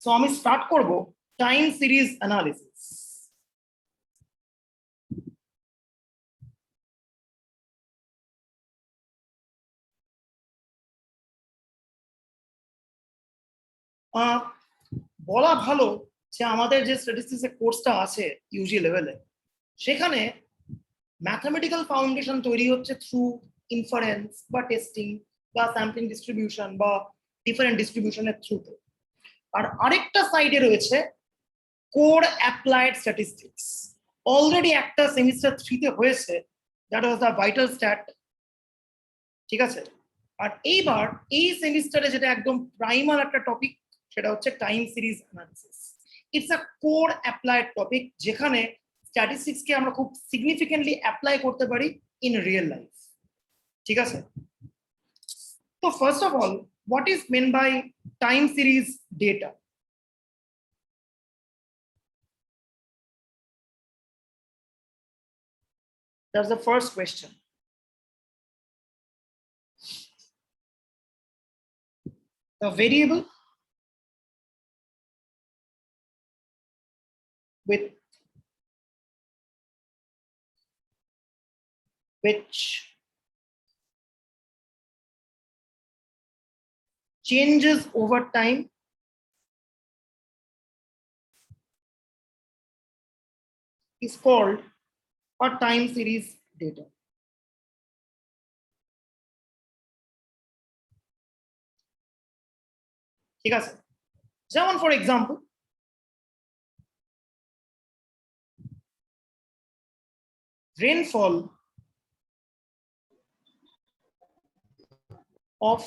So আমি start করব time series analysis. বলা ভালো যে আমাদের যে স্ট্যাটিস্টিক্স কোর্সটা আছে ইউজি লেভেলে, সেখানে ম্যাথমেটিক্যাল ফাউন্ডেশন তৈরি হচ্ছে থ্রু ইনফারেন্স বা টেস্টিং বা স্যাম্পলিং ডিস্ট্রিবিউশন বা ডিফারেন্ট ডিস্ট্রিবিউশনের থ্রুতে। আর আরেকটা সাইডে রয়েছে কোর অ্যাপ্লাইড স্ট্যাটিস্টিক্স। অলরেডি একটা সেমিস্টার 3-তে হয়েছে, that was the vital stat. ঠিক আছে, আর এইবার এই সেমিস্টারে যেটা একদম প্রাইমার একটা টপিক, সেটা হচ্ছে time series analysis. It's a core applied topic, যেখানে স্ট্যাটিস্টিক্সকে আমরা খুব সিগনিফিকেন্টলি অ্যাপ্লাই করতে পারি ইন রিয়েল লাইফ। ঠিক আছে, তো first of all, what is mean by time series data? That's the first question. The variable with which changes over time is called a time series data. ঠিক আছে, যেমন for example, rainfall of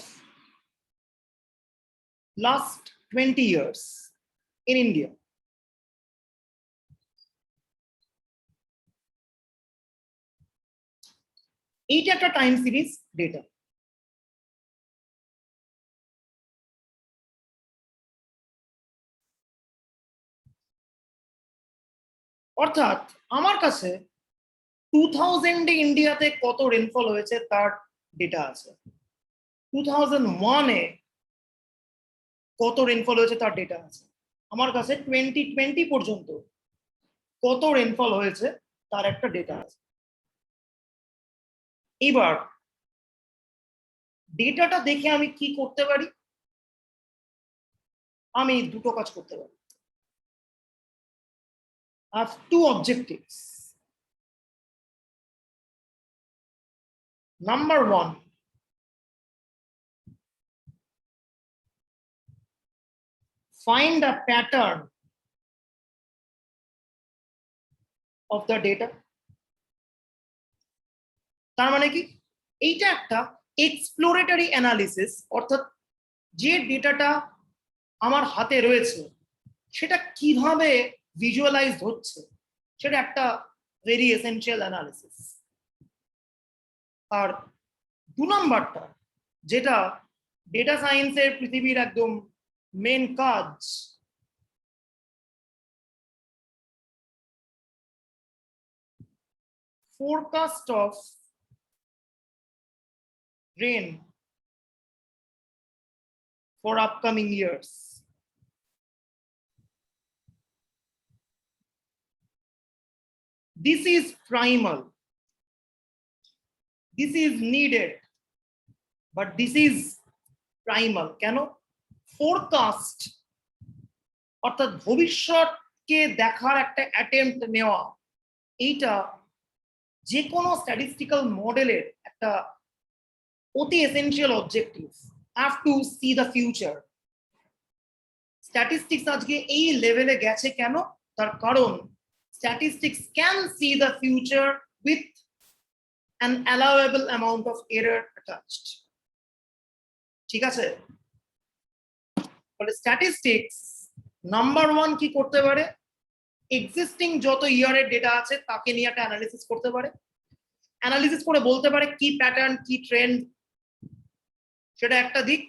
last 20 years in India. এইটা একটা time series data. অর্থাৎ আমার কাছে 2000-এ ইন্ডিয়াতে কত রেনফল হয়েছে তার ডেটা আছে, 2001-এ কত রেনফল হয়েছে তার ডেটা আছে, আমার কাছে 2020 পর্যন্ত কত রেনফল হয়েছে তার একটা ডেটা আছে। এবার ডেটাটা দেখে আমি কি করতে পারি? আমি দুটো কাজ করতে পারি। I have two objectives. Number one, find a pattern of the data. তার মানে কি, এইটা একটা এক্সপ্লোরেটরি অ্যানালিসিস, অর্থাৎ যে ডেটাটা আমার হাতে রয়েছে সেটা কিভাবে ভিজুয়ালাইজ হচ্ছে, সেটা একটা ভেরি এসেনশিয়াল অ্যানালিসিস। আর দু নম্বরটা, যেটা ডেটা সায়েন্সের পৃথিবীর একদম মেন কাজ, forecast of rain for upcoming years. This is primal. This is needed, but this is primal. কেন? ফোরকাস্ট অর্থাৎ ভবিষ্যৎকে দেখার একটা অ্যাটেম্প্ট নেওয়া, এইটা যে কোনো স্ট্যাটিস্টিক্যাল মডেলের একটা অতি essential objective. Have to C the future. Statistics আজকে এই লেভেলে গেছে কেন? তার কারণ statistics can see the future with an allowable amount of error attached. ঠিক আছে, তাহলে স্ট্যাটিস্টিক্স নাম্বার ওয়ান কি করতে পারে? এক্সিস্টিং যত ইয়ারের ডেটা আছে তাকে নিয়ে একটা অ্যানালিসিস করতে পারে, অ্যানালিসিস করে বলতে পারে কি প্যাটার্ন, কি ট্রেন্ড, সেটা একটা দিক।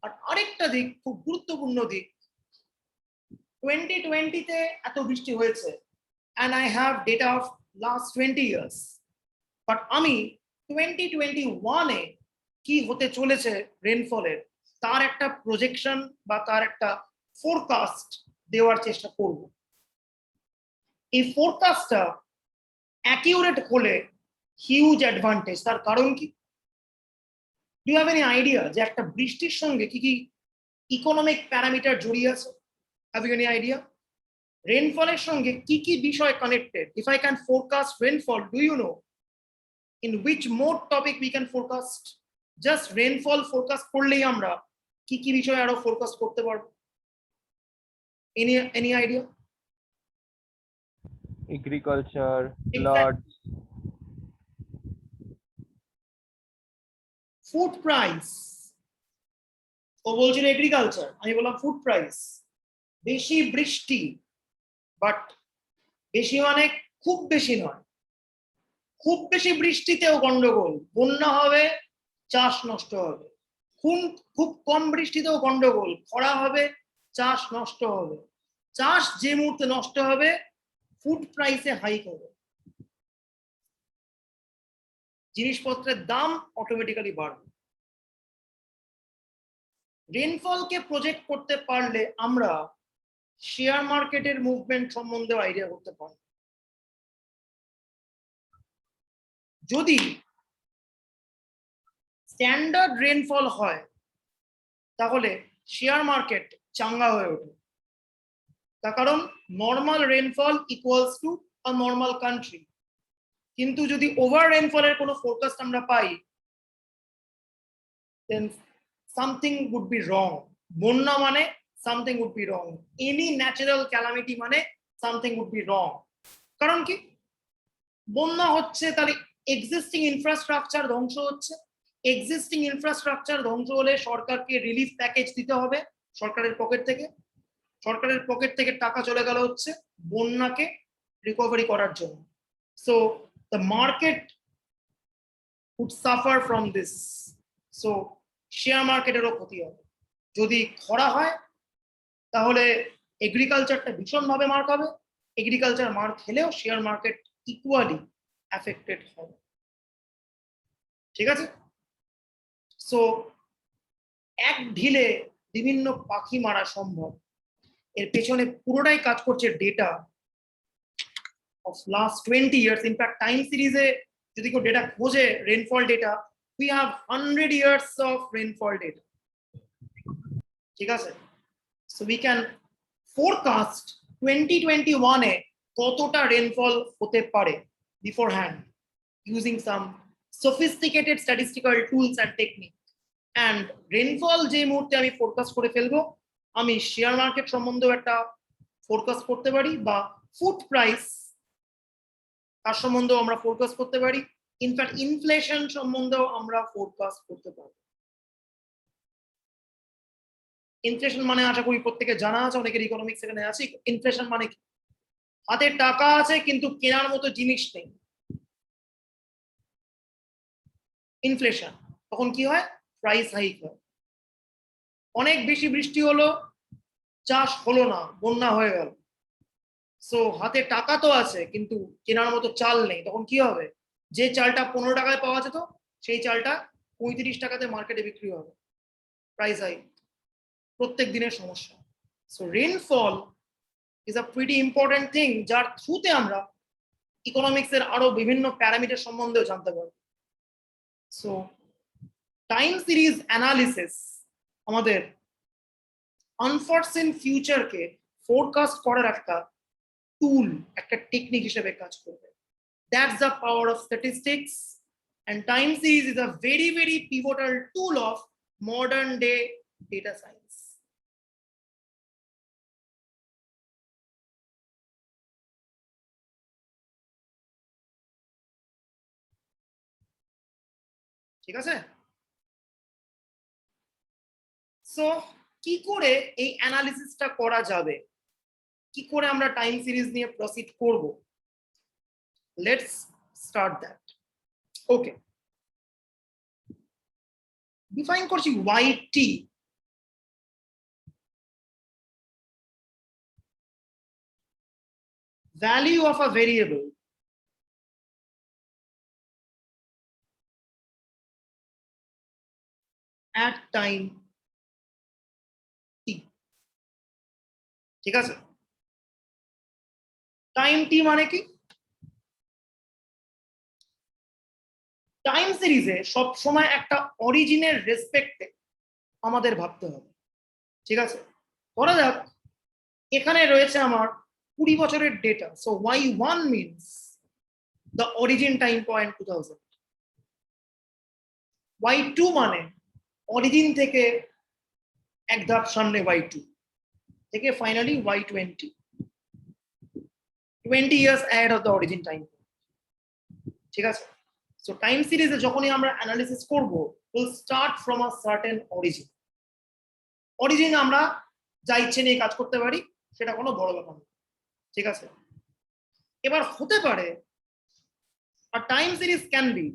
আর আরেকটা দিক, খুব গুরুত্বপূর্ণ দিক, 2020-তে এত বৃষ্টি হয়েছে and I have data of last 20 years, but আমি 2021-এ কি হতে চলেছে রেনফলের তার একটা প্রজেকশন বা তার একটা ফোরকাস্ট দেওয়ার চেষ্টা করব। এই ফোরকাস্টটা অ্যাকিউরেট হলে হিউজ অ্যাডভান্টেজ। তার কারণ কি? Do you have any idea যে একটা বৃষ্টির সঙ্গে কি কি ইকোনমিক প্যারামিটার জড়িয়ে আছে? Have you any idea? রেনফলের সঙ্গে কি কি বিষয় connected? If I can forecast rainfall, do you know in which more topic we can forecast? Just rainfall forecast করলেই আমরা কি কি বিষয় আরো ফোরকাস্ট করতে পারবো? Any idea? Agriculture, Exactly. floods, food price. ও বলছিল এগ্রিকালচার, আমি বললাম ফুড প্রাইস। বেশি বৃষ্টি, বাট বেশি মানে খুব বেশি নয়, খুব বেশি বৃষ্টিতেও গন্ডগোল, বন্যা হবে, চাষ নষ্ট হবে। খুব কম বৃষ্টিতেও গন্ডগোল, খরা হবে, চাষ নষ্ট হবে। চাষ যে মুহূর্তে নষ্ট হবে, ফুড প্রাইসে হাইক হবে, জিনিসপত্রের দাম অটোমেটিক্যালি বাড়বে। রেনফলকে প্রজেক্ট করতে পারলে আমরা শেয়ার মার্কেটের মুভমেন্ট সম্বন্ধে আইডিয়া করতে পারি। যদি স্ট্যান্ডার্ড রেনফল হয় তাহলে শেয়ার মার্কেট চাঙ্গা হয়ে ওঠে। তার কারণ normal rainfall equals to a normal country. কিন্তু যদি ওভার রেনফলের কোনো ফোরকাস্ট আমরা পাই, then something would be wrong. বন্যা মানে something would be wrong. Any natural calamity মানে সামথিং উড বি রং। কারণ কি? বন্যা হচ্ছে তাহলে এক্সিস্টিং ইনফ্রাস্ট্রাকচার ধ্বংস হচ্ছে। এক্সিস্টিং ইনফ্রাস্ট্রাকচার ধ্বংস হলে সরকারকে রিলিফ প্যাকেজ দিতে হবে সরকারের পকেট থেকে। সরকারের পকেট থেকে টাকা চলে গেল হচ্ছে বন্যাকে রিকভারি করার জন্য। So the market would suffer from this. So share মার্কেটেরও ক্ষতি হবে। যদি খরা হয় তাহলে এগ্রিকালচারটা ভীষণভাবে মার খাবে। এগ্রিকালচার মার খেলেও শেয়ার মার্কেট ইকুয়ালি অ্যাফেক্টেড হবে। ঠিক আছে? সো এক ঢিলে বিভিন্ন পাখি মারা সম্ভব। এর পেছনে পুরোটাই কাজ করছে data of last 20 years. In fact time সিরিজে যদি কেউ ডেটা খোঁজে rainfall data, we have 100 years of rainfall data. ঠিক আছে? So we can forecast 2021 এ কতটা রেনফল হতে পারে beforehand using some sophisticated statistical tools and technique. And rainfall যে মুহূর্তে আমি ফোরকাস্ট করে ফেলবো, আমি শেয়ার মার্কেট সম্বন্ধেও একটা ফোরকাস্ট করতে পারি, বা ফুড প্রাইস তার সম্বন্ধেও আমরা ফোরকাস্ট করতে পারি। ইনফ্যাক্ট ইনফ্লেশন সম্বন্ধেও আমরা ফোরকাস্ট করতে পারি। ইনফ্লেশন মানে আশা করি প্রত্যেকে জানা আছে, অনেকের ইকোনমিক্স এখানে আছে। ইনফ্লেশন মানে কি? হাতে টাকা আছে কিন্তু কেনার মতো জিনিস নেই। ইনফ্লেশন তখন কি হয়? প্রাইস হাইক হয়। অনেক বেশি বৃষ্টি হলো, চাষ হলো না, বন্যা হয়ে গেল। সো হাতে টাকা তো আছে কিন্তু কেনার মতো চাল নেই, তখন কি হবে? যে চালটা 15 টাকায় পাওয়া যেত সেই চালটা 35 টাকাতে মার্কেটে বিক্রি হবে। প্রাইস হাইক, প্রত্যেক দিনের সমস্যা। So rainfall is a pretty important thing, যার থ্রুতে আমরা ইকোনমিক্স এর আরো বিভিন্ন প্যারামিটার সম্বন্ধেও জানতে পারবো। সো টাইম সিরিজ অ্যানালিসিস আমাদের আনফরসিন ফিউচারকে ফোরকাস্ট করার একটা টুল, একটা টেকনিক হিসেবে কাজ করবে। That's the power of statistics, and time series is a very, very pivotal tool of modern day data science. ঠিক আছে? সো কি করে এই অ্যানালিসিসটা করা যাবে, কি করে আমরা টাইম সিরিজ নিয়ে প্রসিড করব? Let's start that. Okay, define করছি YT। value of a variable at time t. ঠিক আছে। টাইম টি মানে কি? টাইম সিরিজে সব সময় একটা অরিজিনের রেসপেক্টে আমাদের ভাবতে হবে, ঠিক আছে। ধরা যাক এখানে রয়েছে আমার 20 বছরের data, so y1 means the origin time point 2000, y2 মানে অরিজিন থেকে এক ধাপ সামনে y2 থেকে finally y20, 20 years ahead of the origin time, ঠিক আছে। সো টাইম সিরিজে যখনই আমরা অ্যানালিসিস করব, will start from a certain origin. Origin আমরা যা ইচ্ছে নিয়ে কাজ করতে পারি, সেটা কোনো বড় ব্যাপার না, ঠিক আছে। এবার হতে পারে a time series can be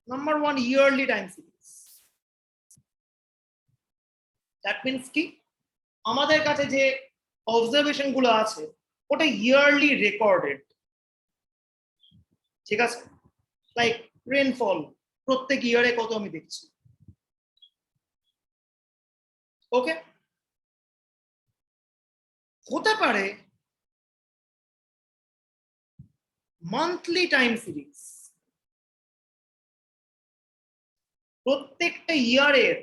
number one yearly time series. That means কি, আমাদের কাছে যে অবজারভেশন গুলো আছে ওটা ইয়ারলি রেকর্ডেড, ঠিক আছে। লাইক রেনফল প্রত্যেক ইয়ারে কত আমি দেখছি, ওকে। হতে পারে মান্থলি টাইম সিরিজ, প্রত্যেকটা ইয়ারের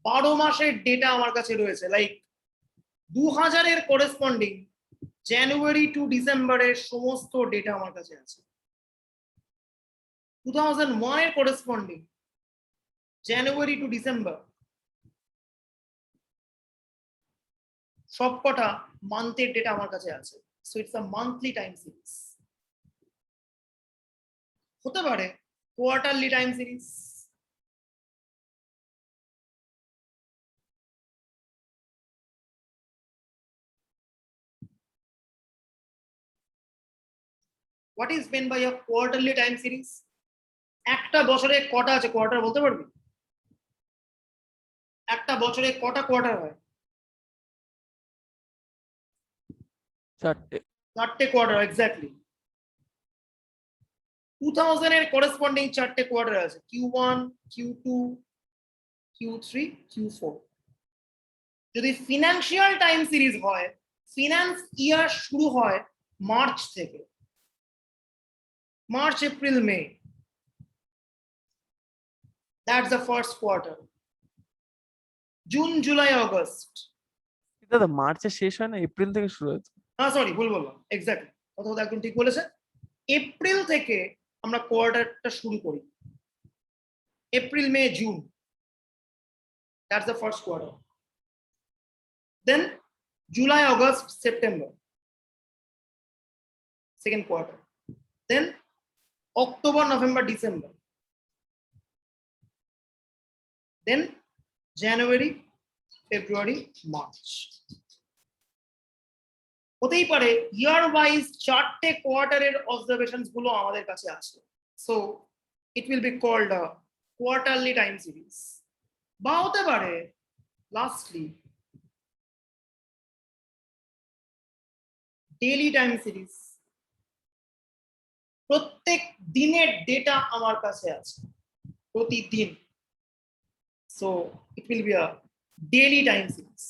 12 মাসের ডেটা আমার কাছে রয়েছে। লাইক 2000-এর করেসপন্ডিং জানুয়ারি টু ডিসেম্বরের সমস্ত ডেটা আমার কাছে আছে। 2001-এর করেসপন্ডিং জানুয়ারি টু ডিসেম্বর সবকটা মান্থের ডেটা আমার কাছে আছে। So it's a monthly time series. হতে পারে quarterly time series, what is mean by a quarterly time series? একটা বছরে কটা আছে কোয়ার্টার বলতে পারবি? একটা বছরে কটা কোয়ার্টার হয়? 4টে কোয়ার্টার, এক্স্যাক্টলি। 2000-এর করেসপন্ডিং 4টে কোয়ার্টার আছে, Q1, Q2, Q3, Q4। যদি ফিনান্সিয়াল টাইম সিরিজ হয়, ফিনান্স ইয়ার শুরু হয় মার্চ থেকে, March April May, that's the first quarter. June July August, দাদা মার্চে শেষ হয় না, এপ্রিল থেকে শুরু হয়েছে। হ্যাঁ সরি ভুল বললাম, এক্স্যাক্টলি, কথা একদম ঠিক বলেছে। এপ্রিল থেকে আমরা কোয়ার্টারটা শুরু করি, April May June, that's the first quarter. Then July August September, second quarter. Then October November December, then January February March. হতেই পারে ইয়ার ওয়াইজ 4টে কোয়ার্টারের অবজারভেশনস গুলো আমাদের কাছে আছে, so it will be called a quarterly time series. বা হতে পারে lastly daily time series, প্রত্যেক দিনের ডেটা আমার কাছে আছে, প্রতিদিন, so it will be a daily time series.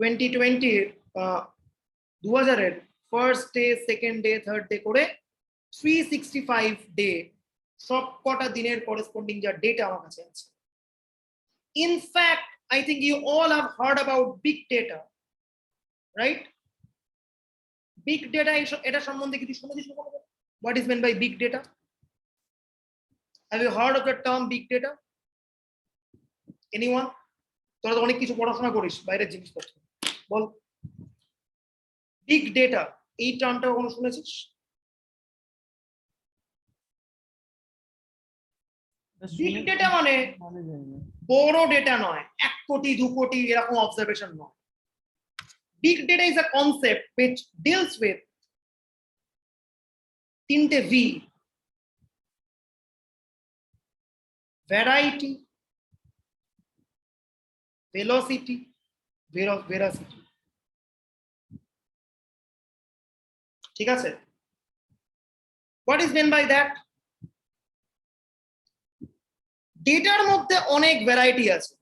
2020 2000-এর first day, second day, third day করে 365 ডে সব কটা দিনের করেসপন্ডিং যা ডেটা আমার কাছে আছে। In fact I think you all have heard about big data, right? Big data, এটা সম্বন্ধে কিছু শুনেছিস? What is mean by big data? Have you heard of the term big data? Anyone? তোরা তো অনেক কিছু পড়াশোনা করিস বাইরের জিনিসপত্র, বল বিগ ডেটা এই টার্মটা কখনো শুনেছিস? বিগ ডেটা মানে বড় ডেটা নয়, 1 কোটি 2 কোটি এরকম অবজারভেশন নয়। Big data is a concept which deals with 3টে ভি: ভ্যারাইটি, ভেলোসিটি, ভেরাসিটি, ঠিক আছে? What is mean by that? ডেটার মধ্যে অনেক ভ্যারাইটি আছে।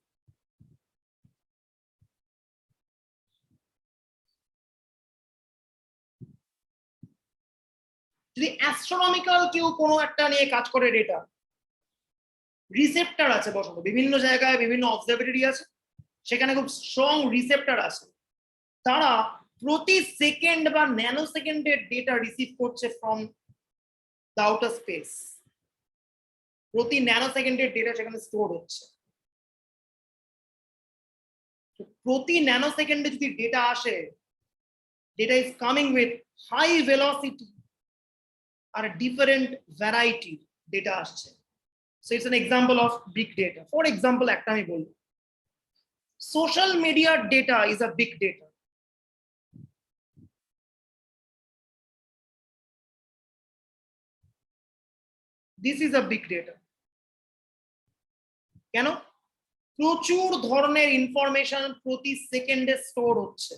যদি অ্যাস্ট্রোনমিক্যাল কেউ কোনো একটা নিয়ে কাজ করে, ডেটা রিসেপ্টর আছে বসানো, বিভিন্ন জায়গায় বিভিন্ন অবজারভেটরি আছে, সেখানে খুব স্ট্রং রিসেপ্টর আছে, তারা প্রতি সেকেন্ড বা ন্যানো সেকেন্ডের ডেটা রিসিভ করছে ফ্রম দ্য আউটার স্পেস। প্রতি ন্যানো সেকেন্ডের ডেটা সেখানে স্টোর হচ্ছে। প্রতি ন্যানো সেকেন্ডে যদি ডেটা আসে, data is coming with high velocity আর ডিফারেন্ট ভ্যারাইটি ডেটা আসছে। So it's an example of big data. For example একটা আমি বলবো, সোশ্যাল মিডিয়ার data is a big data. This is a big data. কেন? প্রচুর ধরনের ইনফরমেশন প্রতি সেকেন্ডে স্টোর হচ্ছে।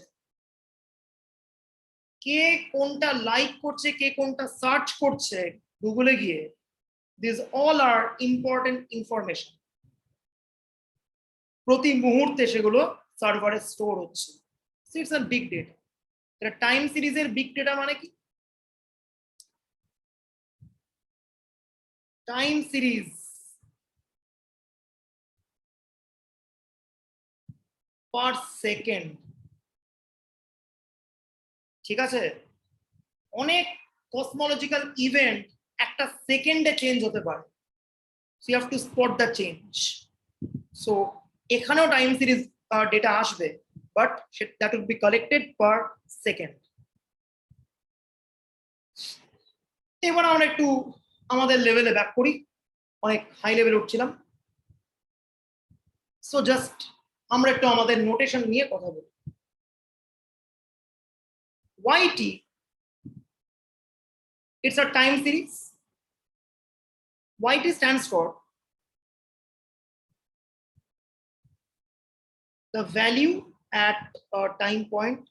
কে কোনটা লাইক করছে, কে কোনটা সার্চ করছে গুগলে গিয়ে, this all are important information. প্রতি মুহূর্তে সেগুলো সার্ভারে স্টোর হচ্ছে। It's a big data. এটা টাইম সিরিজের বিগ ডেটা মানে কি? টাইম সিরিজ পার সেকেন্ড, ঠিক আছে? অনেক কসমোলজিক্যাল ইভেন্ট একটা সেকেন্ডে চেঞ্জ হতে পারে। So you have to spot the change. So এখানেও টাইম সিরিজ ডেটা আসবে, but that will be collected per second. এবার আমরা একটু আমাদের লেভেলে ব্যাক করি, অনেক হাই লেভেলে উঠছিলাম। সো জাস্ট আমরা একটু আমাদের নোটেশন নিয়ে কথা বলি। YT, it's a time series. YT stands for the value at a time point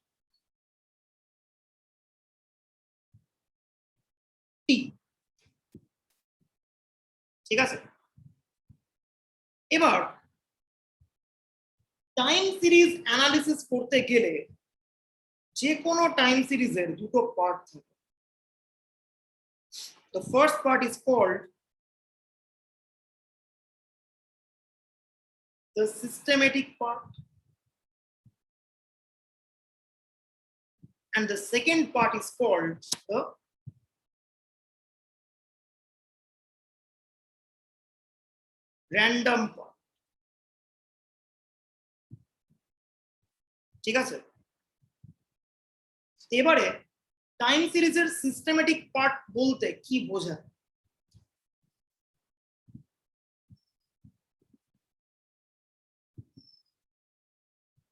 T. ঠিক আছে? এবার টাইম সিরিজ অ্যানালিসিস করতে গেলে যে কোনো টাইম সিরিজের দুটো পার্ট থাকে। The first part is called the systematic part, and the second part is called the random part. ঠিক আছে? এবারে টাইম সিরিজের সিস্টেমেটিক পার্ট বলতে কি বোঝায়?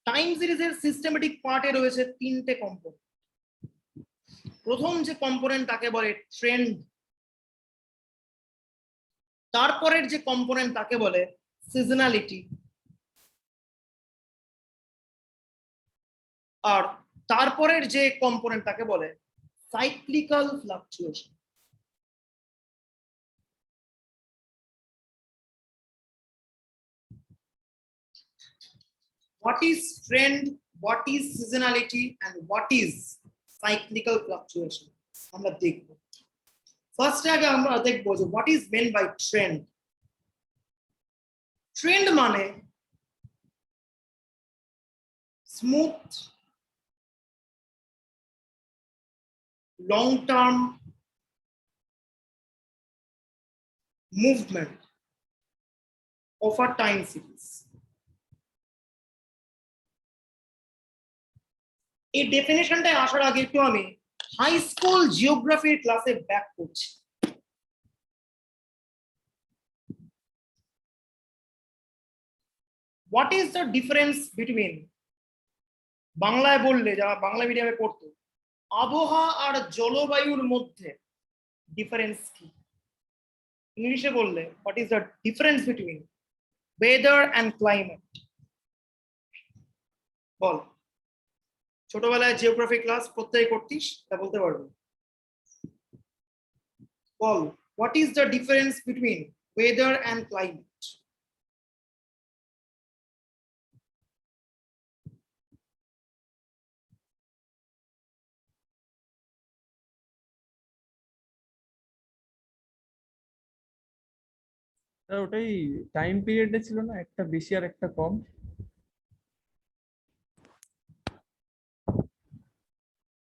টাইম সিরিজের সিস্টেমেটিক পার্টে রয়েছে তিনটে কম্পোনেন্ট। প্রথম যে কম্পোনেন্ট তাকে বলে ট্রেন্ড, তারপরের যে কম্পোনেন্ট তাকে বলে সিজনালিটি, আর তারপরের যে কম্পোনেন্ট তাকে বলে cyclical fluctuation. What is trend, what is seasonality, and what is cyclical fluctuation আমরা দেখব। ফার্স্ট আগে আমরা দেখব যে what is meant by trend. Trend মানে smooth long term movement of a time series. এই ডেফিনেশনটা আসার আগে একটু আমি হাই স্কুল জিওগ্রাফির ক্লাসে ব্যাক করছি। What is the difference between, বাংলায় বললে যারা বাংলা মিডিয়ামে পড়তো, আবহাওয়া আর জলবায়ুর মধ্যে ডিফারেন্স কি? ইংলিশে বললে what is the difference between weather and climate? বল, ছোটবেলায় জিওগ্রাফি ক্লাস প্রত্যেকে করতিস, তা বলতে পারবি? বল, what is the difference between weather and climate? ওটাই টাইম পিরিয়ডে ছিল না, একটা বেশি আর একটা কম।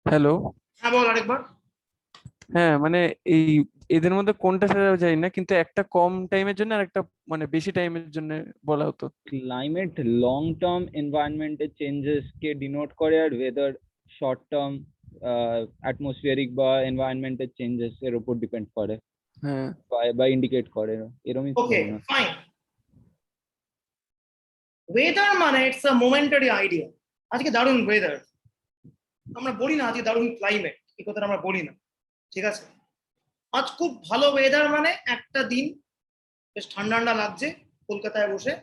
হ্যালো। হ্যাঁ বল আরেকবার। হ্যাঁ মানে এই এদের মধ্যে কোনটা সেটা জানি না, কিন্তু একটা কম টাইমের জন্য আর একটা মানে বেশি টাইমের জন্য বলা হতো। ক্লাইমেট লং টার্ম এনভায়রনমেন্টের চেঞ্জেস কে ডিনোট করে, আর ওয়েদার শর্ট টার্ম অ্যাটমসফিয়ারিক বা এনভায়রনমেন্টের চেঞ্জেস এর উপর ডিপেন্ড করে হ্যাঁ বা ইন্ডিকেট করে, এরকমই তো ওকে মনে হয়। ফাইন। ওয়েদার মানে ইটস আ মোমেন্টারি আইডিয়া। আজকে দারুণ ওয়েদার, আমরা বলি না আজকে দারুণ ক্লাইমেট, এই কথাটা আমরা বলি না, ঠিক আছে? আজ খুব ভালো ওয়েদার মানে একটা দিন বেশ ঠান্ডা ঠান্ডা লাগছে কলকাতায় বসে,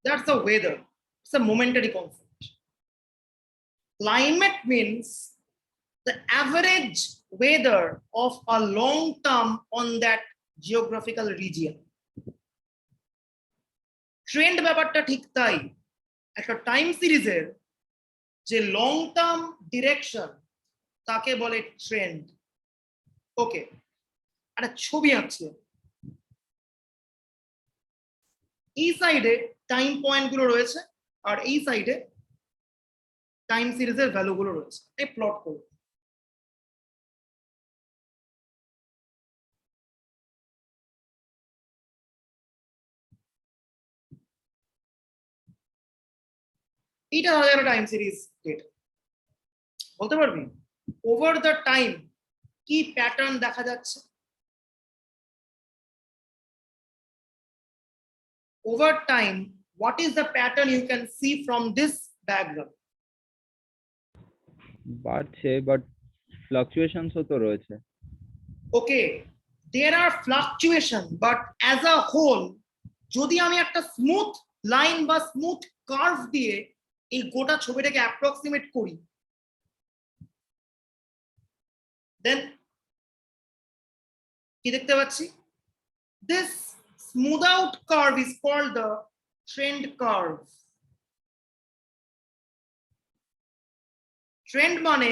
that's a weather, it's a momentary concept. Climate means the average weather of a long term on that geographical region. Trend ব্যাপারটা ঠিক তাই, একটা টাইম সিরিজের যে লং টার্ম ডিরেকশন তাকে বলে ট্রেন্ড। ওকে, একটা ছবি আঁকছে, এই সাইডে টাইম পয়েন্ট গুলো রয়েছে আর এই সাইডে টাইম সিরিজের ভ্যালু গুলো রয়েছে, এই প্লট করব। এইটা ধরা যাবে টাইম সিরিজ ডেটা। বলতে পারবি ওভার দ্য টাইম কি প্যাটার্ন দেখা যাচ্ছে? Over time, what is the pattern you can see from this diagram? বাড়ছে, বাট ফ্লাকচুয়েশনসও তো রয়েছে। Okay, there are fluctuation, but as a whole, যদি আমি একটা স্মুথ লাইন বা স্মুথ কার্ভ দিয়ে এই গোটা ছবিটাকে অ্যাপ্রক্সিমেট করি, দেন কি দেখতে পাচ্ছি? This smooth out curve is called the trend curve. Trend মানে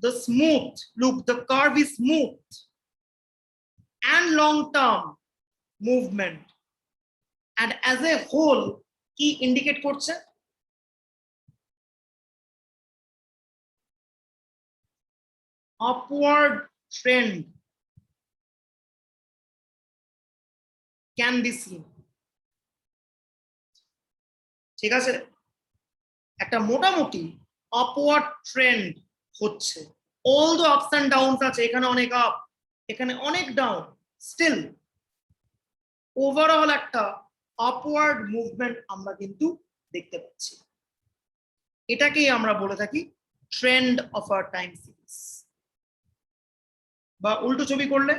the smooth, look, the curve is smooth and long term movement, and as a whole কি ইন্ডিকেট করছে? upward trend can be seen. ঠিক আছে, একটা মোটামুটি upward trend হচ্ছে। All the ups and downs আছে, এখানে অনেক আপ, এখানে অনেক ডাউন, স্টিল ওভারঅল একটা আপওয়ার্ড মুভমেন্ট আমরা কিন্তু দেখতে পাচ্ছি। এটাকেই আমরা বলে থাকি trend of our time series. বা উল্টো ছবি করলে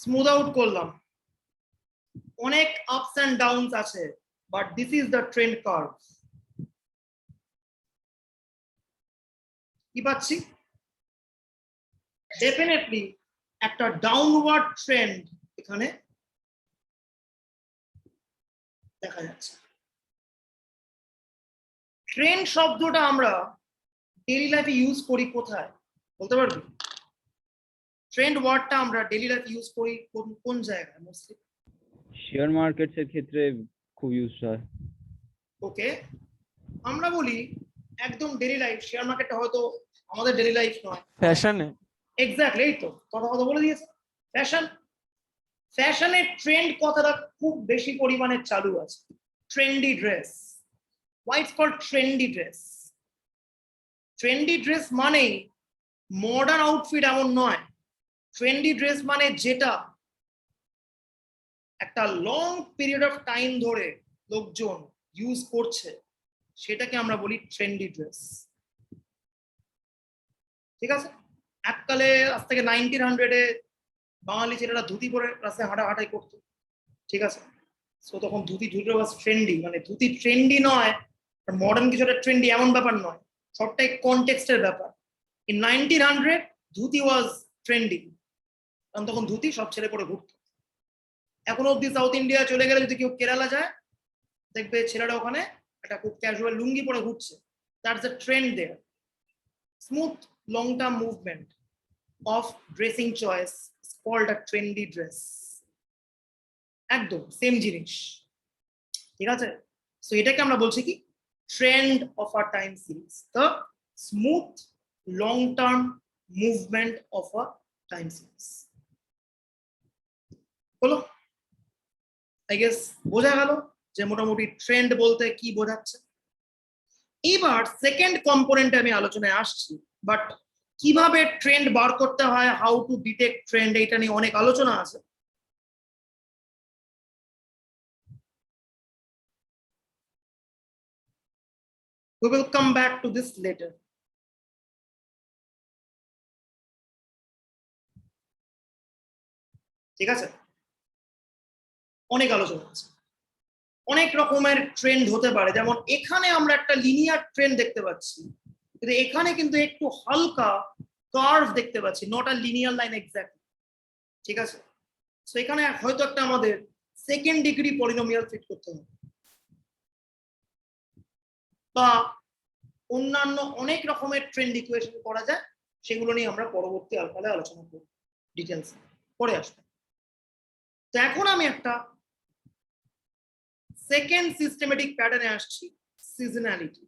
স্মুথ আউট করলাম, অনেক আপস এন্ড ডাউনস আছে, but this is the trend curve. কি পাচ্ছি? ডেফিনেটলি একটা ডাউনওয়ার্ড ট্রেন্ড এখানে দেখা যাচ্ছে। ট্রেন্ড শব্দটা আমরা ডেইলি লাইফে ইউজ করি কোথায় বলতে পারবি? ট্রেন্ড ওয়ার্ডটা আমরা ডেইলি লাইফে ইউজ করি কোন জায়গায় মোস্টলি? শেয়ার মার্কেটস এর ক্ষেত্রে খুব ইউজ হয়। ওকে, আমরা বলি একদম ডেইলি লাইফ, শেয়ার মার্কেটটা হয়তো আমাদের ডেইলি লাইফ নয়। ফ্যাশনে। এক্স্যাক্টলি, এই তো কথা বলে দিয়েছে। ফ্যাশন, ফ্যাশনের ট্রেন্ড কথাটা খুব বেশি পরিমাণে চালু আছে। Trendy dress, why it's called trendy dress? Trendy dress মানে মডার্ন আউটফিট এমন নয়। ট্রেন্ডি ড্রেস মানে যেটা একটা লং পিরিয়ড অফ টাইম ধরে লোকজন ইউজ করছে, সেটাকে আমরা বলি ট্রেন্ডি ড্রেস। ঠিক আছে, এককালে আজ থেকে 1900-এ বাঙালি ছেলেরা ধুতি পরে রাস্তায় হাঁটাহাঁটাই করতো, ঠিক আছে? সো তখন ধুতি ওয়াজ ট্রেন্ডি, মানে ধুতি ট্রেন্ডি নয় মডার্ন কিছু একটা ট্রেন্ডি এমন ব্যাপার নয়, সবটাই কনটেক্সটের ব্যাপার। ইন 1900 ধুতি ওয়াজ ট্রেন্ডি, কারণ তখন ধুতি সব ছেলে পরে ঘুরতো। এখনো অব্দি সাউথ ইন্ডিয়া চলে গেলে যদি কেউ কেরালা যায়, দেখবে ছেলেরা ওখানে একটা খুব ক্যাজুয়াল লুঙ্গি পরে ঘুরছে, that's the trend there. Smooth long term movement of dressing choice called a trendy dress. একদম সেম জিনিস, ঠিক আছে? সো এটাকে আমরা বলছি কি trend of a time series, the smooth long term movement of a time series. হলো? I guess বোঝা গেল যে মোটামুটি ট্রেন্ড বলতে কি বোঝাচ্ছে। এবার সেকেন্ড কম্পোনেন্টে আমি আলোচনায় আসছি, বাট কিভাবে ট্রেন্ড বার করতে হয়, হাউ টু ডিটেক্ট ট্রেন্ড, এটা নিয়ে অনেক আলোচনা আছে। We will come back to this later. ঠিক আছে, অনেক আলোচনা আছে, অনেক রকমের ট্রেন্ড হতে পারে। যেমন এখানে আমরা একটা লিনিয়ার ট্রেন্ড দেখতে পাচ্ছি, কিন্তু এখানে কিন্তু একটু হালকা কার্ভ দেখতে পাচ্ছি, not a linear line exactly. ঠিক আছে, তো এখানে হয়তো একটা আমাদের সেকেন্ড ডিগ্রি পলিনোমিয়াল ফিট করতে হবে, বা অন্যান্য অনেক রকমের ট্রেন্ড ইকুয়েশন করা যায়, সেগুলো নিয়ে আমরা পরবর্তী আলকালে আলোচনা করব ডিটেলস, পরে আসবো। তো এখন আমি একটা সেকেন্ড সিস্টেমেটিক প্যাটার্নে আসছি, সিজনালিটি।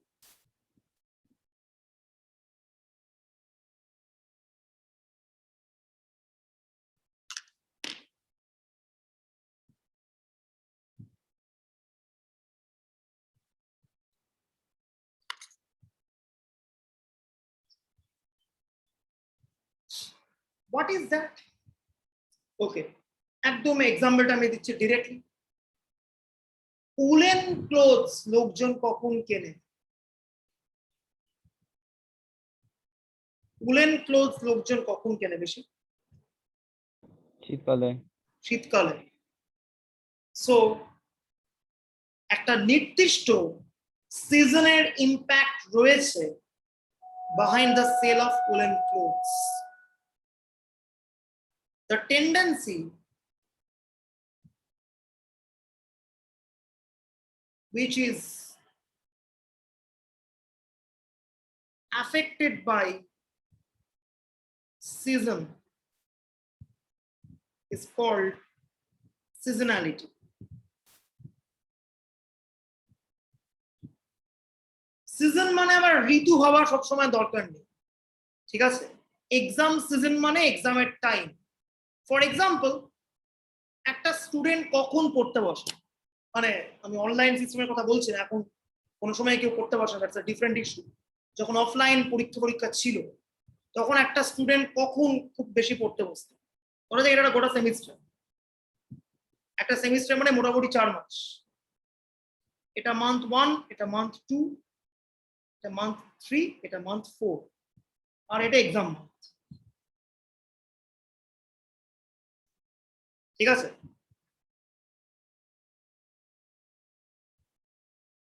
What is that? Okay, একদম এক্সাম্পলটা আমি দিচ্ছি ডিরেক্টলি। উলেন ক্লোথস লোকজন কখন কেনে? উলেন ক্লোথস লোকজন কখন কেনে বেশি? শীতকালে। শীতকালে। সো একটা নির্দিষ্ট সিজনের ইম্প্যাক্ট রয়েছে behind the sale of woolen clothes. The tendency which is affected by season is called seasonality. Season মানে আবার ঋতু হওয়া সবসময় দরকার নেই, ঠিক আছে? এক্সাম সিজন মানে এক্সামের টাইম। ফর এক্সাম্পল, একটা স্টুডেন্ট কখন পড়তে বসে, মানে আমি অনলাইন সিস্টেমের কথা বলছি না, এখন কোনো সময় কেউ পড়তে বসে, দ্যাটস আ ডিফারেন্ট ইস্যু। যখন অফলাইন পরীক্ষা ছিল, তখন একটা স্টুডেন্ট কখন খুব বেশি পড়তে বসতো? ধরা যায় এটা একটা গোটা সেমিস্টার, একটা সেমিস্টার মানে মোটামুটি 4 মাস। এটা মান্থ 1, এটা মান্থ 2, এটা মান্থ 3, এটা মান্থ 4, আর এটা এক্সাম মান্থ। ঠিক আছে,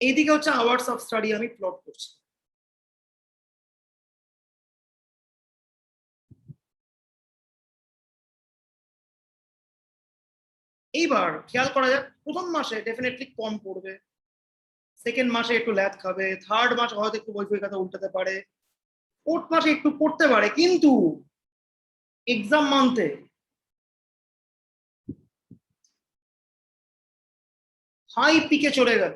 এইদিকে হচ্ছে আওয়ার্স অফ স্টাডি আমি প্লট করছি। এইবার খেয়াল করা যাক, প্রথম মাসে ডেফিনেটলি কম পড়বে, সেকেন্ড মাসে একটু ল্যাদ খাবে, থার্ড মাসে হয়তো একটু বই খাতা উল্টাতে পারে, ফোর্থ মাসে একটু পড়তে পারে, কিন্তু এক্সাম মান্থে হাই পিকে চলে গেল।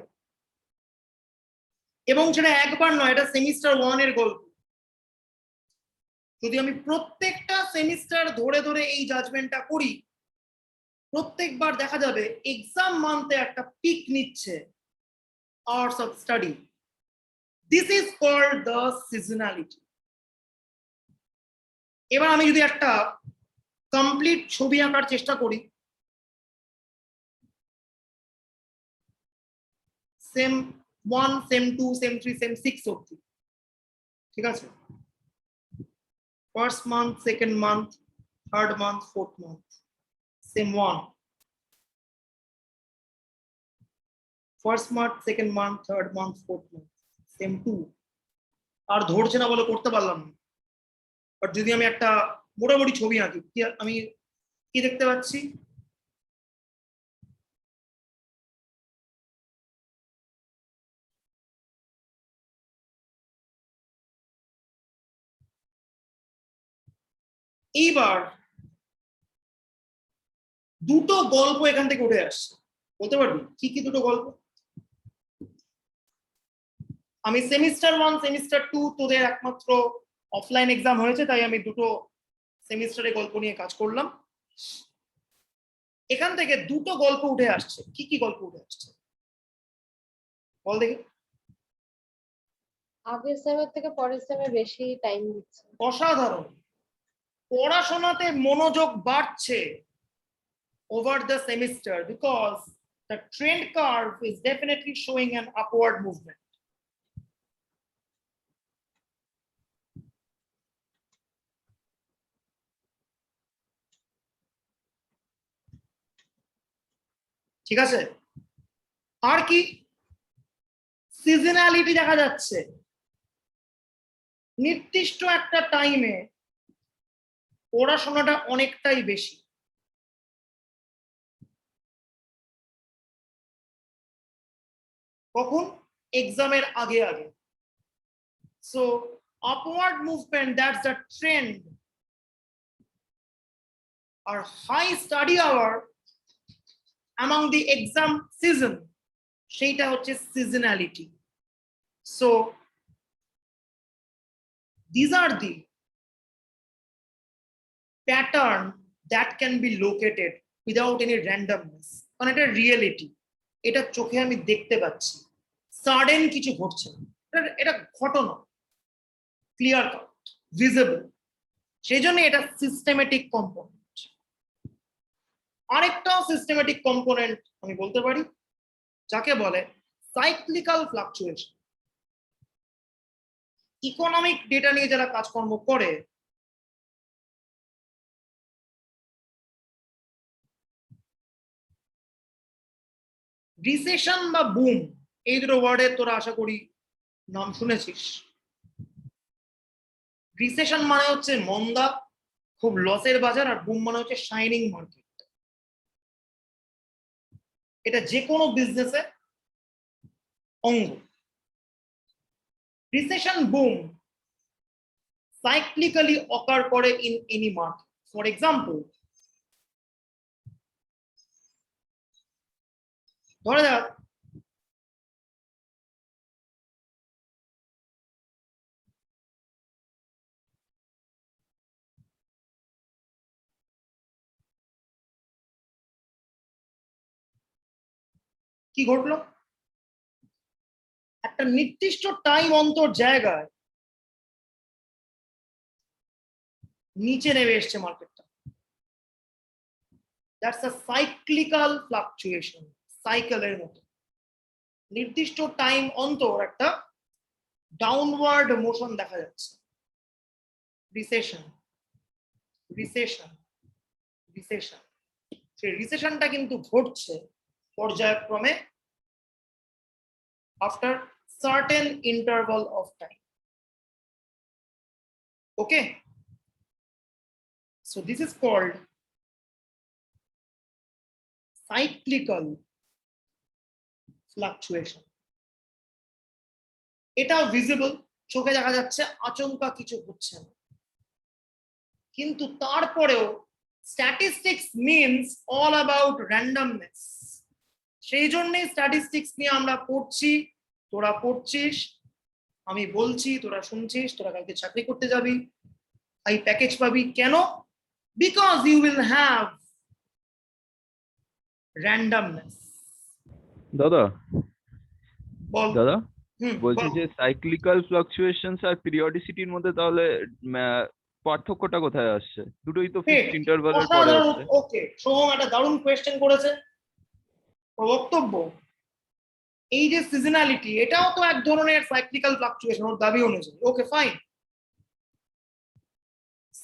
এবং সেটা একবার নয়, এটা সেমিস্টার 1 এর গল্প। যদি আমি প্রত্যেকটা সেমিস্টার ধরে ধরে এই জাজমেন্টটা করি, প্রত্যেকবার দেখা যাবে এক্সাম মান্থে একটা পিক নিচ্ছে hours of study. This is called the seasonality. এবার আমি যদি একটা কমপ্লিট ছবি আঁকার চেষ্টা করি, সেম 1, সেম 2, সেম 3, সেম 6 অব্দি, ঠিক আছে? First month, second month, third month, fourth month, same 1, first month, second month, third month, fourth month, same 2। আর ধরছে না বলে করতে পারলাম না। বাট যদি আমি একটা মোটামুটি ছবি আঁকি, আমি কি দেখতে পাচ্ছি? এইবার দুটো গল্প এখান থেকে উঠে আসছে, বলতে পারবি কি কি দুটো গল্প? আমি সেমিস্টার 1 সেমিস্টার 2 তোদের একমাত্র অফলাইন এক্সাম হয়েছে, তাই আমি দুটো সেমিস্টারে গল্প নিয়ে কাজ করলাম। এখান থেকে দুটো গল্প উঠে আসছে, কি কি গল্প উঠে আসছে বল দেখি। আগের সেমের থেকে পরের সেমে বেশি টাইম দিচ্ছে। অসাধারণ, পড়াশোনাতে মনোযোগ বাড়ছে over the semester because the trend curve is definitely showing an upward movement. ঠিক আছে, আর কি সিজনালিটি দেখা যাচ্ছে, নির্দিষ্ট একটা টাইমে পড়াশোনাটা অনেকটাই বেশি। কখন? এক্সামের আগে আগে। So upward movement, that's the trend. আর high study hour among the exam season, সেইটা হচ্ছে seasonality. So these are the pattern that can be located without any randomness, কারণ এটা রিয়েলিটি, এটা চোখে আমি দেখতে পাচ্ছি, সাডেন কিছু ঘটছে না, এটা ঘটনা ক্লিয়ার কাট ভিজিবল, সেই জন্য এটা সিস্টেমেটিক কম্পোনেন্ট। আরেকটা সিস্টেমেটিক কম্পোনেন্ট আমি বলতে পারি, যাকে বলে সাইক্লিক্যাল ফ্লাকচুয়েশন। ইকোনমিক ডেটা নিয়ে যারা কাজকর্ম করে রিসেশন বা বুম, এই দুটো ওয়ার্ডের তোরা আশা করি নাম শুনেছিস। রিসেশন মানে হচ্ছে মন্দা, খুব লসের বাজার, আর বুম মানে হচ্ছে শাইনিং মার্কেট। এটা যে কোনো বিজনেসে অঙ্গ। রিসেশন বুম সাইক্লিক্যালি অকার করে in any market. For example, ধরে যাক কি ঘটলো, একটা নির্দিষ্ট টাইম অন্তর জায়গায় নিচে নেমে এসছে মার্কেটটা। দ্যাটস আ সাইক্লিক্যাল ফ্লাকচুয়েশন, সাইকেলের মতো নির্দিষ্ট টাইম অন্তর একটা ডাউনওয়ার্ড মোশন দেখা যাচ্ছে। রিসেশন রিসেশন রিসেশন, সেই রিসেশনটা কিন্তু ঘটছে পর্যায়ক্রমে after certain interval of time. Okay, so this is called cyclical fluctuation. এটা ভিজিবল, চোখে দেখা যাচ্ছে, আচমকা কিছু হচ্ছে না, কিন্তু তারপরেও statistics means all about randomness. সেই জন্যই স্ট্যাটিস্টিক্স নিয়ে আমরা পড়ছি, তোরা পড়ছিস, আমি বলছি, তোরা শুনছিস, তোরা কালকে চাকরি করতে যাবি, এই প্যাকেজ পাবি। কেন? Because you will have randomness. দাদা বল দাদা বলছি বল। যে সাইক্লিক্যাল ফ্লাকচুয়েশনস আর পিরিয়ডিসিটির মধ্যে তাহলে পার্থক্যটা কোথায় আসছে? দুটোই তো ফিক্সড ইন্টারভালের পরে হচ্ছে। ওকে, সোহম একটা দারুণ কোয়েশ্চেন করেছে। বক্তব্য, এই যে সিজনালিটি, এটাও তো এক ধরনের সাইক্লিক্যাল ফ্লাকচুয়েশন ওর দাবি অনুযায়ী। Okay fine,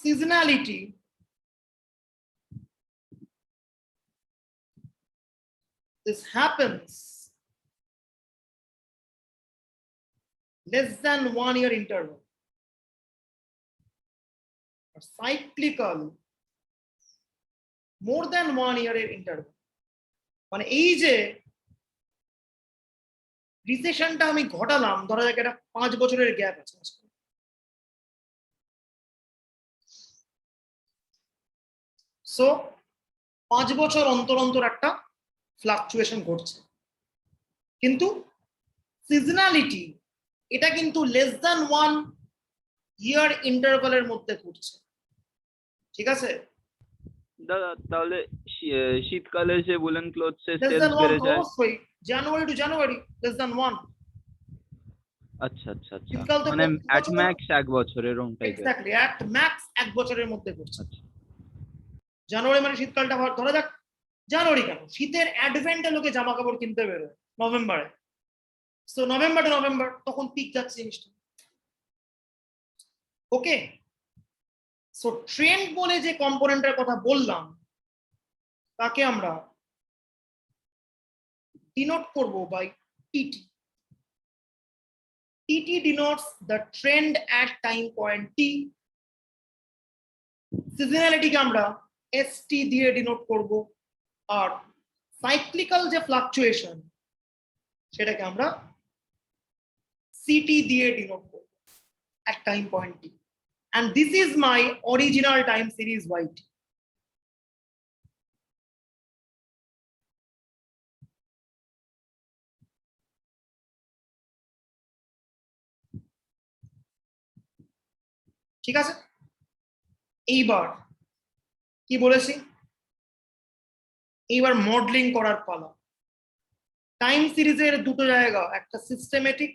seasonality this happens less than 1 year interval, cyclical more than 1 year interval। মানে এই যে রিসেশনটা আমি ঘটালাম, ধরা যাক এটা 5 বছরের গ্যাপ আছে, সো 5 বছর অন্তর অন্তর একটা ফ্লাকচুয়েশন ঘটছে, কিন্তু সিজনালিটি এটা কিন্তু লেস দ্যান 1 ইয়ার ইন্টারভালের মধ্যে ঘটছে, ঠিক আছে? দাদা তাহলে শীতকালে যে উলেন ক্লোথস এর লেস সেলস দ্যান 1 বেড়ে তো যায়? অবশ্যই, জানুয়ারি টু জানুয়ারি লেস দ্যান 1। আচ্ছা আচ্ছা আচ্ছা, শীতকাল তো মানে প্রত্যেক অ্যাট বছর, ম্যাক্স 1 বছর এরকম টাইপের। এক্স্যাক্টলি অ্যাট ম্যাক্স 1 বছরের মধ্যে ঘটছে। আচ্ছা জানুয়ারি মানে শীতকালটা ধরা যাক, জানুয়ারি কেন, শীতের অ্যাডভেন্টে লোকে জামা কাপড় কিনতে বেরোয় নভেম্বরে, সো নভেম্বর টু নভেম্বর তখন পিক যাচ্ছে জিনিসটা। ওকে, সো ট্রেন্ড বলে যে কম্পোনেন্টের কথা বললাম তাকে আমরা ডিনোট করব by TT. TT denotes the trend at time point t, সিজনালিটিকে আমরা এসটি দিয়ে ডিনোট করব, আর সাইক্লিক্যাল যে ফ্লাকচুয়েশন সেটাকে আমরা সিটি দিয়ে ডিনোট করব at time point t, and this is my original time series yt. ঠিক আছে, এইবার কি বলেছি, এইবার মডেলিং করার পালা। টাইম সিরিজের দুটো জায়গা, একটা সিস্টেমেটিক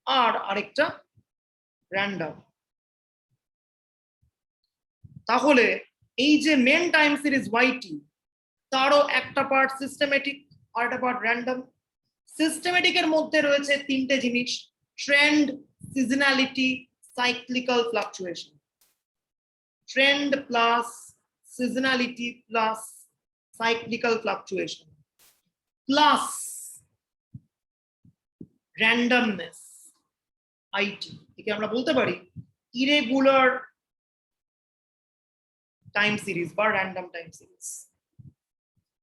আর আরেকটা র্যান্ডম। তাহলে এই যে মেন টাইম সিরিজ ওয়াইটি, তারও একটা পার্ট সিস্টেমেটিক আর একটা পার্ট র্যান্ডম। সিস্টেমেটিকের মধ্যে রয়েছে তিনটে জিনিস, trend, seasonality, cyclical fluctuation. Trend plus seasonality plus cyclical fluctuation plus randomness, IT, একে আমরা বলতে পারি ইরেগুলার টাইম সিরিজ বা র্যান্ডম টাইম সিরিজ।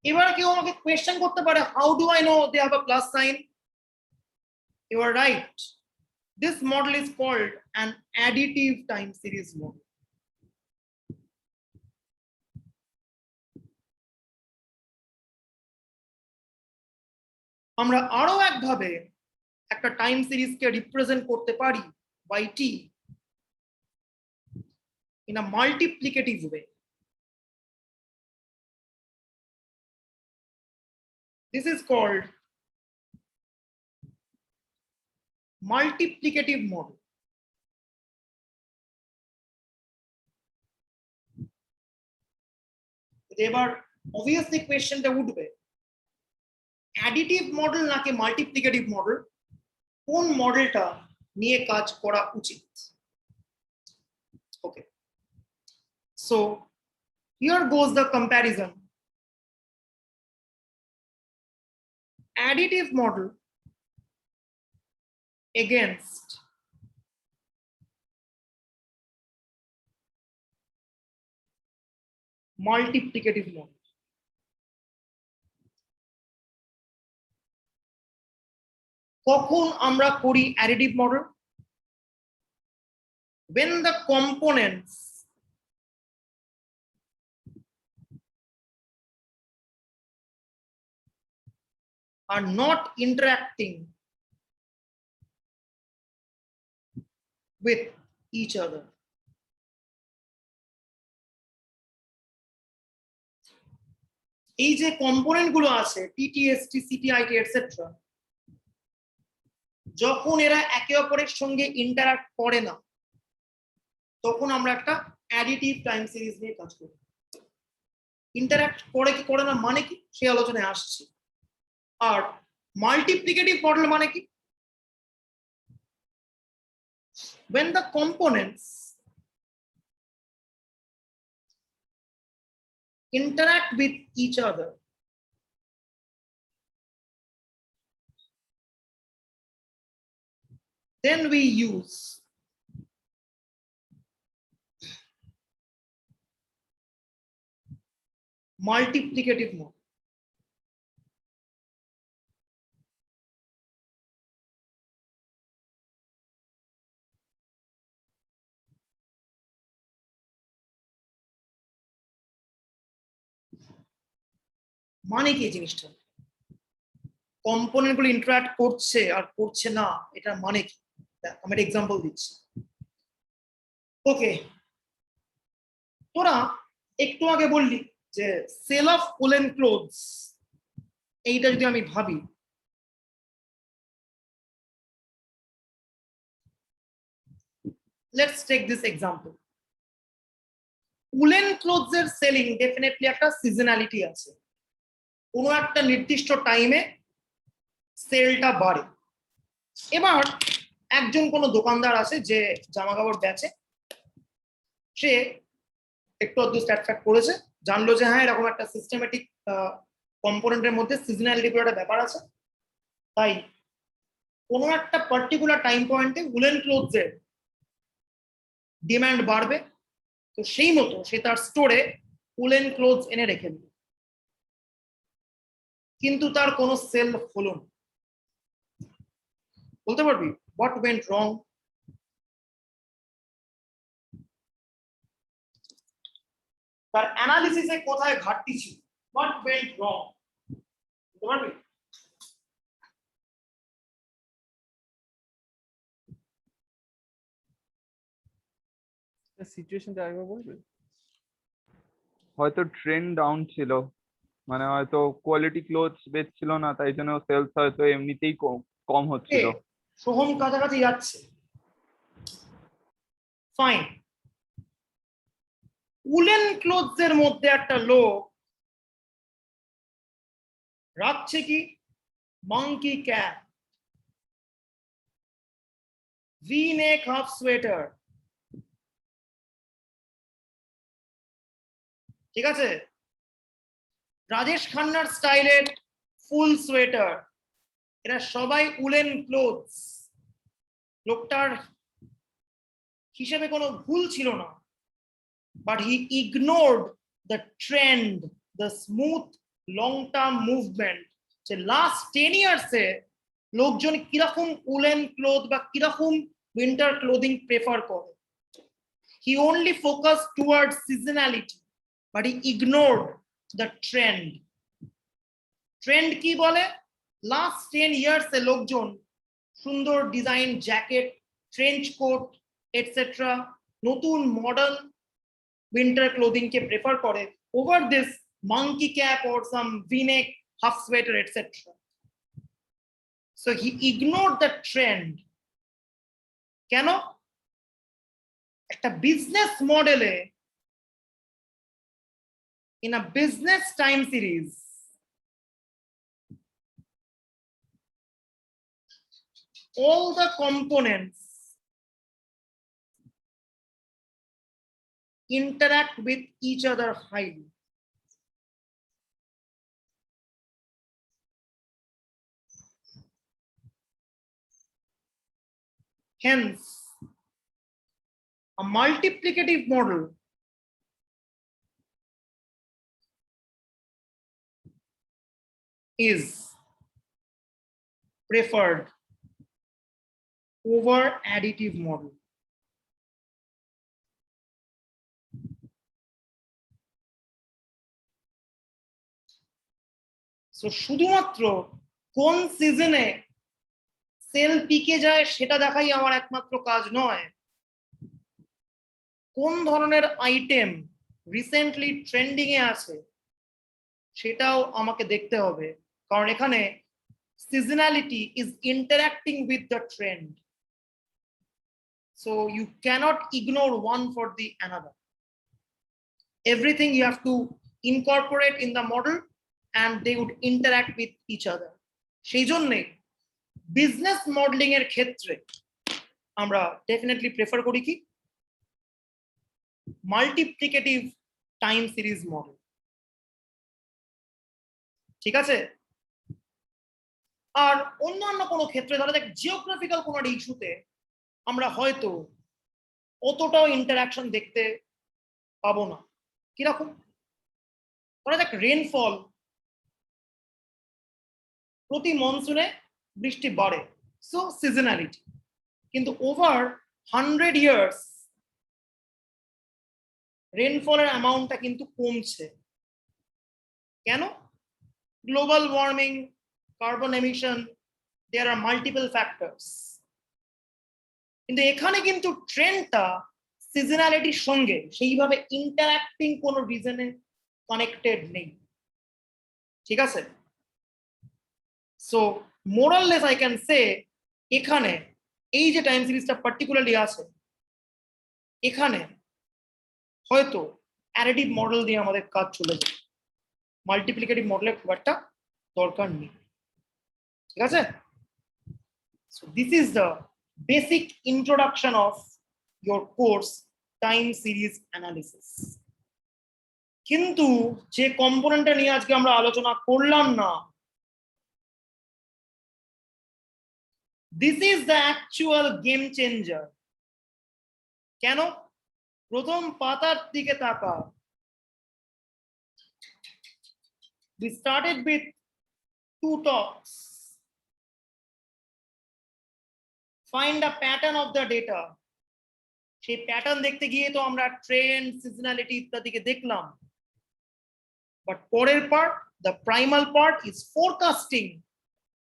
এবার কেউ আমাকে কোয়েশ্চেন করতে পারে, how do I know they have a plus sign? You are right, this model is called an additive time series model. আমরা আরো একভাবে একটা টাইম সিরিজকে রিপ্রেজেন্ট করতে পারি by T in a multiplicative way. This is called multiplicative model. এবার obviously কোয়েশ্চেনটা উঠবে, অ্যাডিটিভ মডেল নাকি মাল্টিপ্লিকেটিভ মডেল, কোন মডেলটা নিয়ে কাজ করা উচিত? Okay, so here goes the comparison. Additive model against multiplicative model. কখন আমরা করি additive model? when the components are not interacting with each other. এই যে কম্পোনেন্ট গুলো আছে টিটিএসটি, সিটিআইটি এটসেট্রা, যখন এরা একে অপরের সঙ্গে ইন্টারঅ্যাক্ট করে না তখন আমরা একটা অ্যাডিটিভ টাইম সিরিজ নিয়ে কাজ করি। ইন্টারঅ্যাক্ট করে কি করে না মানে কি সেই আলোচনায় আসছে। আর মাল্টিপ্লিকেটিভ মডেল মানে কি, when the components interact with each other, then we use multiplicative model. মানে কি এই জিনিসটা? কম্পোনেন্ট গুলো ইন্টারঅ্যাক্ট করছে আর করছে না, এটার মানে কি? আমি একটা এক্সাম্পল দিচ্ছি। ওকে, তোরা একটু আগে বললি যে সেল অফ উলেন ক্লোথস, এইটা যদি আমি ভাবি, let's take this example. Woollen clothes এর সেলিং ডেফিনেটলি একটা সিজনালিটি আছে, কোনো একটা নির্দিষ্ট টাইমে সেলটা বাড়ে। এবার একজন কোনো দোকানদার আছে যে জামা কাপড় বেচে, সে একটু অদ্ভুত স্ট্যাট করেছে, জানলো যে হ্যাঁ এরকম একটা সিস্টেমেটিক কম্পোনেন্টের মধ্যে সিজনালিটি বলে একটা ব্যাপার আছে, তাই কোনো একটা পার্টিকুলার টাইম পয়েন্টে উলেন ক্লোথস এর ডিমান্ড বাড়বে, তো সেই মতো সে তার স্টোরে উলেন ক্লোথস এনে রেখে দিল, কিন্তু তার কোনো সেল হলো না। বলতে পারবি হোয়াট ওয়েন্ট রং? তার অ্যানালিসিসে কোথায় ঘাটতি ছিল? হোয়াট ওয়েন্ট রং? বলতে পারবি? সিচুয়েশনটা আরেকবার বলবে? হয়তো ট্রেন্ড ডাউন ছিল, মানে হয়তো কোয়ালিটি ক্লোথস বেচছিল না, তাই জন্য সেলস হয়তো এমনিতেই কম হচ্ছিল। সোহম কাছাকাছি যাচ্ছে, ফাইন। উলেন ক্লোথস এর মধ্যে একটা লোক রাখছে কি মাঙ্কি ক্যাপ, ভি নেক হাফ সোয়েটার, ঠিক আছে, রাজেশ খান্নার স্টাইলের ফুল সোয়েটার, এরা সবাই উলেন ক্লোথস। লোকটার হিসেবে কোনো ভুল ছিল না, but he ignored the trend, the smooth long term movement, যে লাস্ট 10 ইয়ার্সে লোকজন কিরকম উলেন ক্লোথ বা কিরকম উইন্টার ক্লোদিং প্রেফার করে। He only focused towards seasonality, but he ignored the trend. Trend কি বলে? লাস্ট 10 ইয়ার্সে লোকজন সুন্দর design jacket, trench coat et cetera, নতুন modern winter clothing ke prefer kore over this monkey cap or some v-neck half sweater etc. So he ignored the trend. কেন? একটা business মডেলে, in a business time series, all the components interact with each other highly. Hence, a multiplicative model is preferred over additive model. So শুধুমাত্র কোন সিজনে sell পিকে যায় সেটা দেখাই আমার একমাত্র কাজ নয়, কোন ধরনের আইটেম রিসেন্টলি ট্রেন্ডিং এ আছে সেটাও আমাকে দেখতে হবে, কারণ এখানে seasonality is interacting with the trend, so you can't ignore one for the another. Everything you have to incorporate in the model and they would interact with each other. সেই জন্যে business modelling এর ক্ষেত্রে আমরা definitely prefer করি কি multiplicative time series model, ঠিক আছে। আর অন্যান্য কোনো ক্ষেত্রে ধরো দেখ জিওগ্রাফিক্যাল কোনো ইস্যুতে আমরা হয়তো অতটাও ইন্টারাকশন দেখতে পাবো না। কিরকম? ধরো দেখ রেনফল প্রতি মনসুনে বৃষ্টি বাড়ে, সো সিজনালিটি, কিন্তু ওভার 100 ইয়ার্স রেনফলের অ্যামাউন্টটা কিন্তু কমছে। কেন? global warming, carbon emission, there are multiple factors. কিন্তু এখানে কিন্তু ট্রেন্ডটা সিজনালিটির সঙ্গে সেইভাবে ইন্টারঅ্যাক্টিং কোনো রিজনে কানেক্টেড নেই, ঠিক আছে? সো মোরাললেস আই ক্যান সে এখানে এই যে টাইম সিরিজটা পার্টিকুলারলি আছে এখানে হয়তো অ্যাডিটিভ মডেল দিয়ে আমাদের কাজ চলে যায়, মাল্টিপ্লিকেটিভ মডেলের খুব একটা দরকার নেই, ঠিক আছে? So this is the basic introduction of your course time series analysis. কিন্তু যে কম্পোনেন্টটা নিয়ে আজকে আমরা আলোচনা করলাম না, this is the actual game changer. কেন? প্রথম পাতার দিকে তাকা, we started with 2 talks. Find a pattern of the data. সেই প্যাটার্ন দেখতে গিয়ে তো আমরা ট্রেন্ড, সিজনালিটি ইত্যাদিকে দেখলাম, বাট পরের part, the primal part is forecasting.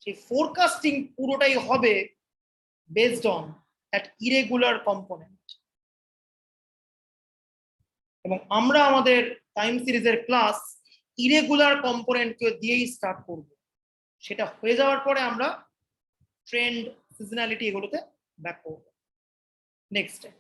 সেই ফোরকাস্টিং পুরোটাই হবে based on that irregular component. এবং আমরা আমাদের টাইম সিরিজের ক্লাস ইরেগুলার কম্পোনেন্টকে দিয়েই স্টার্ট করব। সেটা হয়ে যাওয়ার পরে আমরা ট্রেন্ড, সিজনালিটি এগুলোতে ব্যাক করব নেক্সট টাইম।